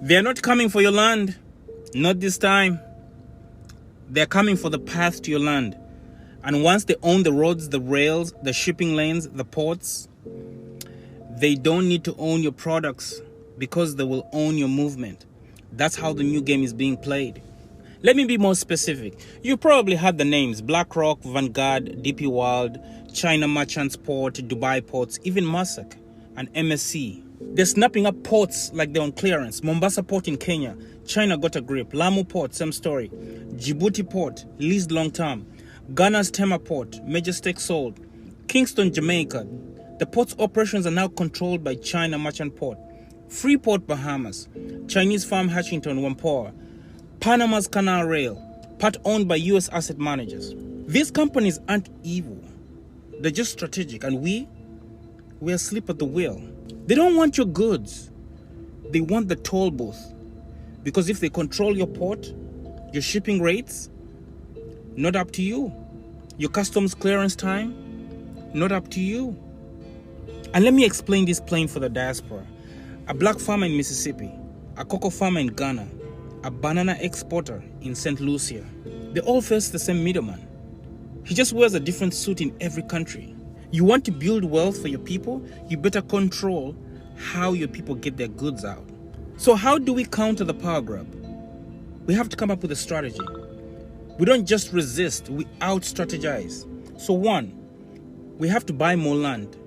They're not coming for your land. Not this time. They're coming for the path to your land. And once they own the roads, the rails, the shipping lanes, the ports, they don't need to own your products because they will own your movement. That's how the new game is being played. Let me be more specific. You probably had the names BlackRock, Vanguard, DP World, China Merchants Port, Dubai Ports, even Maersk and MSC. They're snapping up ports like they're on clearance. Mombasa Port in Kenya, China got a grip. Lamu Port, same story. Djibouti Port, leased long term. Ghana's Tema Port, major stake sold. Kingston, Jamaica, the port's operations are now controlled by China Merchant Port. Freeport, Bahamas, Chinese Farm Hatchington, Whampoa, Panama's Canal Rail, part owned by US asset managers. These companies aren't evil. They're just strategic, and we're asleep at the wheel. They don't want your goods. They want the toll booth. Because if they control your port, your shipping rates, not up to you. Your customs clearance time, not up to you. And let me explain this plain for the diaspora. A black farmer in Mississippi, a cocoa farmer in Ghana, a banana exporter in St. Lucia, they all face the same middleman. He just wears a different suit in every country. You want to build wealth for your people, you better control how your people get their goods out. So how do we counter the power grab? We have to come up with a strategy. We don't just resist, we out-strategize. So one, we have to buy more land.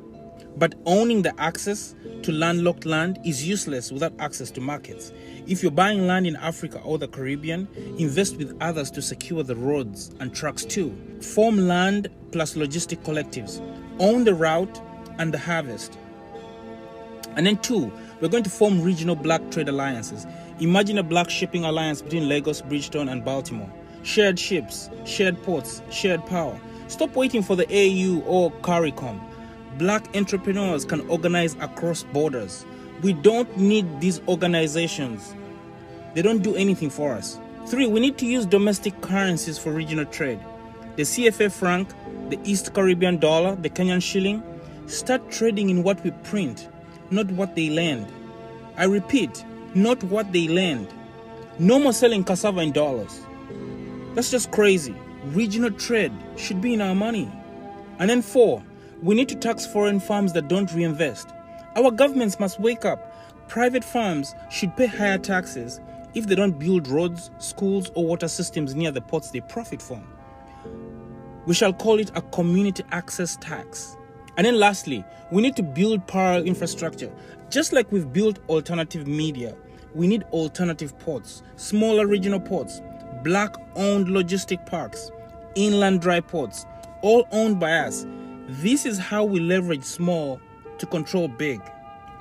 But owning the access to landlocked land is useless without access to markets. If you're buying land in Africa or the Caribbean, invest with others to secure the roads and trucks too. Form land plus logistic collectives. Own the route and the harvest. And then two, we're going to form regional black trade alliances. Imagine a black shipping alliance between Lagos, Bridgetown, and Baltimore. Shared ships, shared ports, shared power. Stop waiting for the AU or CARICOM. Black entrepreneurs can organize across borders. We don't need these organizations. They don't do anything for us. Three, we need to use domestic currencies for regional trade. The CFA franc, the East Caribbean dollar, the Kenyan shilling. Start trading in what we print, not what they lend. I repeat, not what they lend. No more selling cassava in dollars. That's just crazy. Regional trade should be in our money. And then four, we need to tax foreign farms that don't reinvest. Our governments must wake up. Private farms should pay higher taxes if they don't build roads, schools, or water systems near the ports they profit from. We shall call it a community access tax. And then lastly, we need to build parallel infrastructure. Just like we've built alternative media, we need alternative ports, smaller regional ports, black-owned logistic parks, inland dry ports, all owned by us. This is how we leverage small to control big.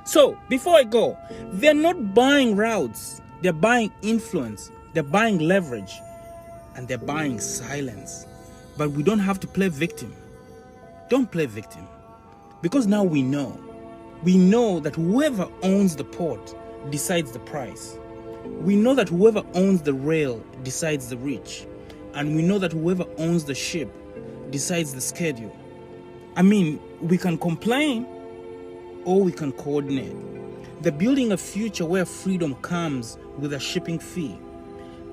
So, before I go, they're not buying routes. They're buying influence. They're buying leverage. And they're buying silence. But we don't have to play victim. Don't play victim. Because now we know. We know that whoever owns the port decides the price. We know that whoever owns the rail decides the reach. And we know that whoever owns the ship decides the schedule. I mean, we can complain or we can coordinate. They're building a future where freedom comes with a shipping fee.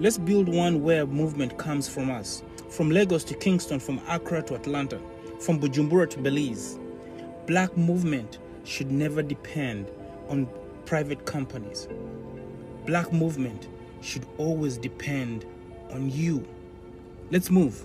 Let's build one where movement comes from us. From Lagos to Kingston, from Accra to Atlanta, from Bujumbura to Belize. Black movement should never depend on private companies. Black movement should always depend on you. Let's move.